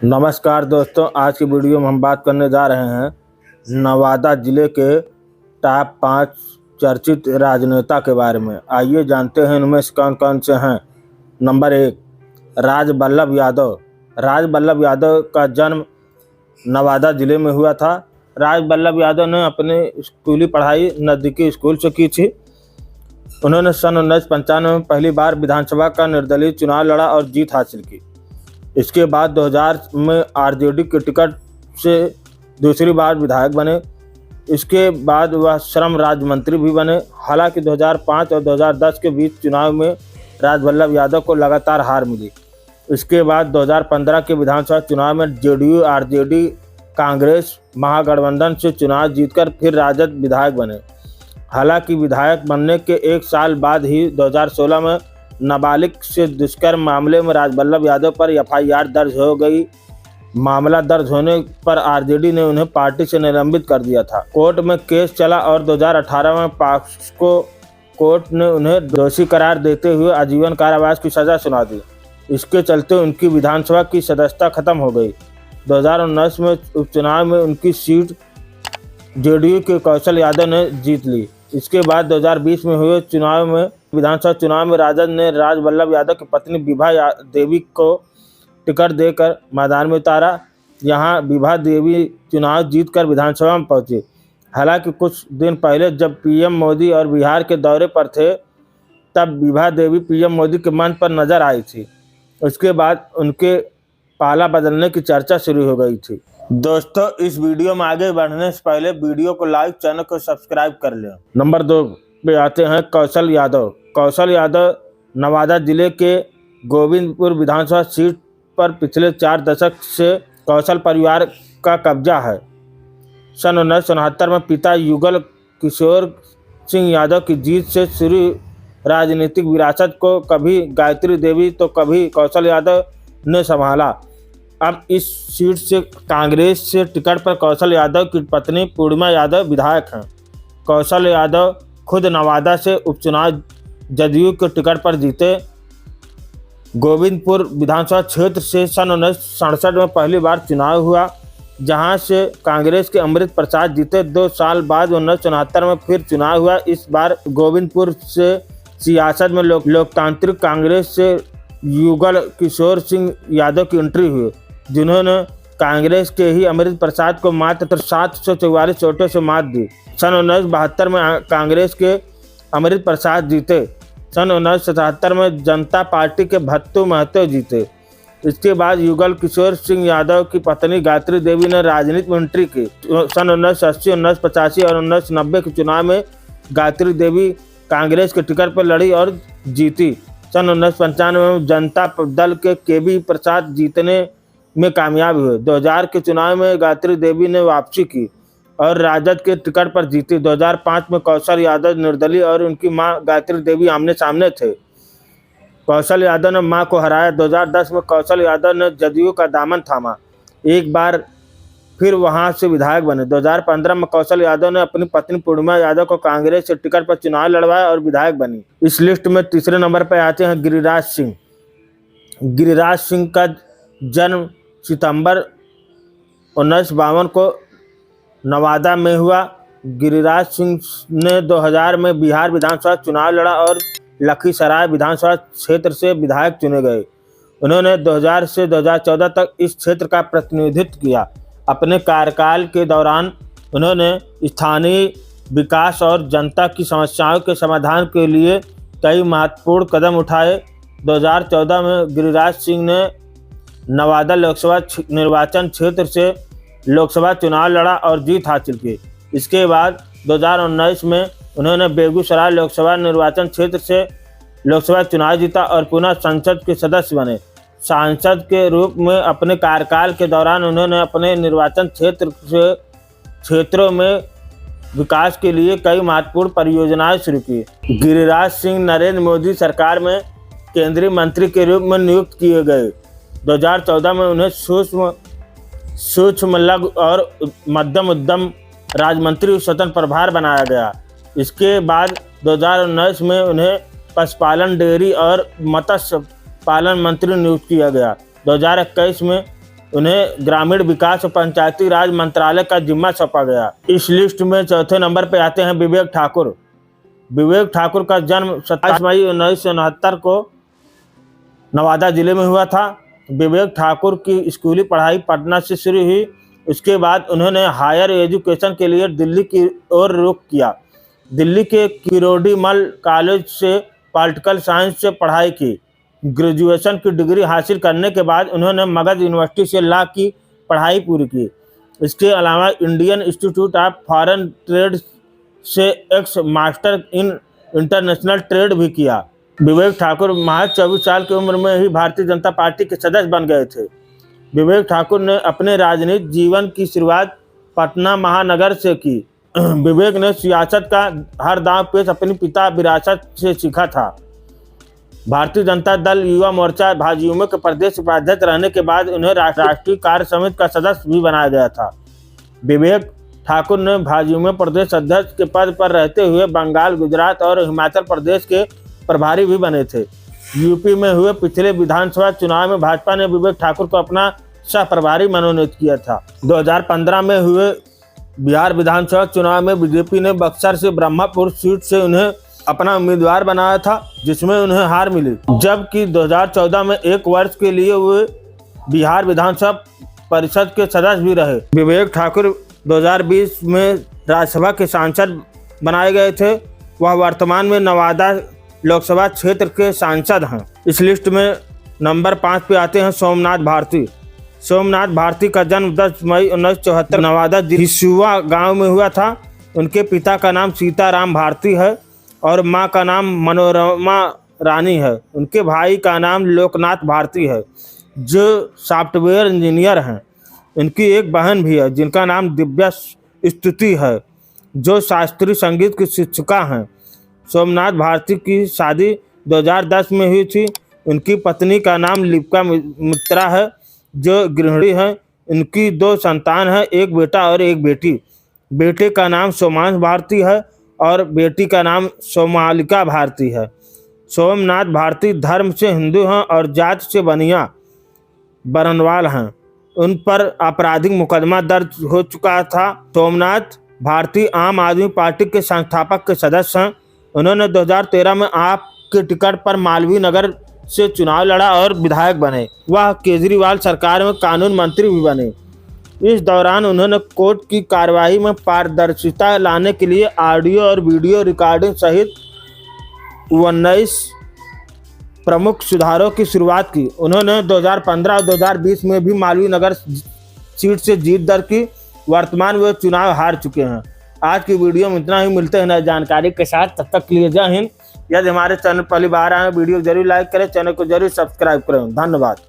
नमस्कार दोस्तों, आज की वीडियो में हम बात करने जा रहे हैं नवादा जिले के टॉप 5 चर्चित राजनेता के बारे में। आइए जानते हैं इनमें से कौन कौन से हैं। नंबर 1, राजबल्लभ यादव। राजबल्लभ यादव का जन्म नवादा जिले में हुआ था। राजबल्लभ यादव ने अपनी स्कूली पढ़ाई नज़दीकी स्कूल से की थी। उन्होंने सन 1995 में पहली बार विधानसभा का निर्दलीय चुनाव लड़ा और जीत हासिल की। इसके बाद 2000 में आरजेडी के टिकट से दूसरी बार विधायक बने। इसके बाद वह श्रम राज्य मंत्री भी बने। हालांकि 2005 और 2010 के बीच चुनाव में राजबल्लभ यादव को लगातार हार मिली। इसके बाद 2015 के विधानसभा चुनाव में जेडीयू आरजेडी कांग्रेस महागठबंधन से चुनाव जीतकर फिर राजद विधायक बने। हालांकि विधायक बनने के एक साल बाद ही 2016 में नाबालिग से दुष्कर्म मामले में राजबल्लभ यादव पर एफआईआर दर्ज हो गई। मामला दर्ज होने पर आरजेडी ने उन्हें पार्टी से निलंबित कर दिया था। कोर्ट में केस चला और 2018 में पॉक्सो कोर्ट ने उन्हें दोषी करार देते हुए आजीवन कारावास की सजा सुना दी। इसके चलते उनकी विधानसभा की सदस्यता खत्म हो गई। 2019 में उपचुनाव में उनकी सीट जेडीयू के कौशल यादव ने जीत ली। इसके बाद 2020 में हुए चुनाव में विधानसभा चुनाव में राजद ने राजबल्लभ यादव की पत्नी विभा देवी को टिकट देकर मैदान में उतारा। यहां विभा देवी चुनाव जीतकर विधानसभा में पहुंची। हालांकि कुछ दिन पहले जब पीएम मोदी और बिहार के दौरे पर थे, तब विभा देवी पीएम मोदी के मंच पर नजर आई थी। उसके बाद उनके पाला बदलने की चर्चा शुरू हो गई थी। दोस्तों, इस वीडियो में आगे बढ़ने से पहले वीडियो को लाइक, चैनल को सब्सक्राइब कर लें। नंबर 2 पे आते हैं कौशल यादव। कौशल यादव नवादा जिले के गोविंदपुर विधानसभा सीट पर पिछले 4 दशक से कौशल परिवार का कब्जा है। सन 1969 में पिता युगल किशोर सिंह यादव की जीत से शुरू राजनीतिक विरासत को कभी गायत्री देवी तो कभी कौशल यादव ने संभाला। अब इस सीट से कांग्रेस से टिकट पर कौशल यादव की पत्नी पूर्णिमा यादव विधायक हैं। कौशल यादव खुद नवादा से उपचुनाव जदयू के टिकट पर जीते। गोविंदपुर विधानसभा क्षेत्र से सन 1967 में पहली बार चुनाव हुआ, जहां से कांग्रेस के अमृत प्रसाद जीते। 2 साल बाद 1969 में फिर चुनाव हुआ। इस बार गोविंदपुर से सियासत में लोकतांत्रिक कांग्रेस से युगल किशोर सिंह यादव की एंट्री हुई, जिन्होंने कांग्रेस के ही अमृत प्रसाद को मात्र 744 वोटों से मात दी। सन 1972 में कांग्रेस के अमृत प्रसाद जीते। सन 1977 में जनता पार्टी के भत्तू महतो जीते। इसके बाद युगल किशोर सिंह यादव की पत्नी गायत्री देवी ने राजनीति में एंट्री की। सन 1980, 1985 और 1990 के चुनाव में गायत्री देवी कांग्रेस के टिकट पर लड़ी और जीती। सन 1995 में जनता दल के केबी प्रसाद जीतने में कामयाब हुए। 2000 के चुनाव में गायत्री देवी ने वापसी की और राजद के टिकट पर जीती। 2005 में कौशल यादव निर्दलीय और उनकी मां गायत्री देवी आमने सामने थे। कौशल यादव ने मां को हराया। 2010 में कौशल यादव ने जदयू का दामन थामा, एक बार फिर वहां से विधायक बने। 2015 में कौशल यादव ने अपनी पत्नी पूर्णिमा यादव को कांग्रेस से टिकट पर चुनाव लड़वाया और विधायक बनी। इस लिस्ट में तीसरे नंबर पर आते हैं गिरिराज सिंह। गिरिराज सिंह का जन्म सितंबर 1952 को नवादा में हुआ। गिरिराज सिंह ने 2000 में बिहार विधानसभा चुनाव लड़ा और लखीसराय विधानसभा क्षेत्र से विधायक चुने गए। उन्होंने 2000 से 2014 तक इस क्षेत्र का प्रतिनिधित्व किया। अपने कार्यकाल के दौरान उन्होंने स्थानीय विकास और जनता की समस्याओं के समाधान के लिए कई महत्वपूर्ण कदम उठाए। 2014 में गिरिराज सिंह ने नवादा लोकसभा निर्वाचन क्षेत्र से लोकसभा चुनाव लड़ा और जीत हासिल की। इसके बाद 2019 में उन्होंने बेगूसराय लोकसभा निर्वाचन क्षेत्र से लोकसभा चुनाव जीता और पुनः संसद के सदस्य बने। सांसद के रूप में अपने कार्यकाल के दौरान उन्होंने अपने निर्वाचन क्षेत्रों में विकास के लिए कई महत्वपूर्ण परियोजनाएं शुरू की। गिरिराज सिंह नरेंद्र मोदी सरकार में केंद्रीय मंत्री के रूप में नियुक्त किए गए। 2014 में उन्हें सूक्ष्म लघु और मध्यम उद्यम राज्य मंत्री स्वतंत्र प्रभार बनाया गया। इसके बाद 2019 में उन्हें पशुपालन, डेयरी और मत्स्य पालन मंत्री नियुक्त किया गया। 2021 में उन्हें ग्रामीण विकास और पंचायती राज मंत्रालय का जिम्मा सौंपा गया। इस लिस्ट में चौथे नंबर पर आते हैं विवेक ठाकुर। विवेक ठाकुर का जन्म 27 मई 1969 को नवादा जिले में हुआ था। विवेक ठाकुर की स्कूली पढ़ाई पटना से शुरू हुई। उसके बाद उन्होंने हायर एजुकेशन के लिए दिल्ली की ओर रुख किया। दिल्ली के किरोड़ीमल कॉलेज से पॉलिटिकल साइंस से पढ़ाई की। ग्रेजुएशन की डिग्री हासिल करने के बाद उन्होंने मगध यूनिवर्सिटी से लॉ की पढ़ाई पूरी की। इसके अलावा Indian Institute of Foreign Trade से ex master in international trade भी किया। विवेक ठाकुर महज 24 साल की उम्र में ही भारतीय जनता पार्टी के सदस्य बन गए थे। विवेक ठाकुर ने अपने राजनीतिक जीवन की शुरुआत पटना महानगर से की। विवेक ने सियासत का हर दांव पेच अपने पिता विरासत से सीखा था। भारतीय जनता दल युवा मोर्चा भाजयुमो के प्रदेश उपाध्यक्ष रहने के बाद उन्हें राष्ट्रीय कार्य समिति का सदस्य भी बनाया गया था। विवेक ठाकुर ने भाजयुमो प्रदेश अध्यक्ष के पद पर रहते हुए बंगाल, गुजरात और हिमाचल प्रदेश के प्रभारी भी बने थे। यूपी में हुए पिछले विधानसभा चुनाव में भाजपा ने विवेक ठाकुर को अपना सह प्रभारी मनोनीत किया था। 2015 में हुए बिहार विधानसभा चुनाव में बीजेपी ने बक्सर से ब्रह्मपुर सीट से उन्हें अपना उम्मीदवार बनाया था, जिसमें उन्हें हार मिली। जबकि 2014 में 1 वर्ष के लिए वे बिहार विधानसभा परिषद के सदस्य भी रहे। विवेक ठाकुर 2020 में राज्यसभा के सांसद बनाए गए थे। वह वर्तमान में नवादा लोकसभा क्षेत्र के सांसद हैं। इस लिस्ट में नंबर 5 पे आते हैं सोमनाथ भारती। सोमनाथ भारती का जन्म 10 मई 1974 नवादा हिसुआ गांव में हुआ था। उनके पिता का नाम सीताराम भारती है और मां का नाम मनोरमा रानी है। उनके भाई का नाम लोकनाथ भारती है जो सॉफ्टवेयर इंजीनियर हैं। उनकी एक बहन भी है जिनका नाम दिव्या स्तुति है जो शास्त्रीय संगीत की शिक्षिका हैं। सोमनाथ भारती की शादी 2010 में हुई थी। उनकी पत्नी का नाम लिपिका मित्रा है जो गृहिणी है। उनकी 2 संतान हैं, एक बेटा और एक बेटी। बेटे का नाम सोमांश भारती है और बेटी का नाम सोमालिका भारती है। सोमनाथ भारती धर्म से हिंदू हैं और जात से बनिया बरनवाल हैं। उन पर आपराधिक मुकदमा दर्ज हो चुका था। सोमनाथ भारती आम आदमी पार्टी के संस्थापक के सदस्य हैं। उन्होंने 2013 में आप के टिकट पर मालवीय नगर से चुनाव लड़ा और विधायक बने। वह केजरीवाल सरकार में कानून मंत्री भी बने। इस दौरान उन्होंने कोर्ट की कार्यवाही में पारदर्शिता लाने के लिए ऑडियो और वीडियो रिकॉर्डिंग सहित 19 प्रमुख सुधारों की शुरुआत की। उन्होंने 2015 और 2020 में भी मालवीय नगर सीट से जीत दर्ज की। वर्तमान में चुनाव हार चुके हैं। आज की वीडियो में इतना ही। मिलते हैं नई जानकारी के साथ। तब तक के लिए जय हिंद। यदि हमारे चैनल पहली बार आए वीडियो जरूर लाइक करें, चैनल को जरूर सब्सक्राइब करें। धन्यवाद।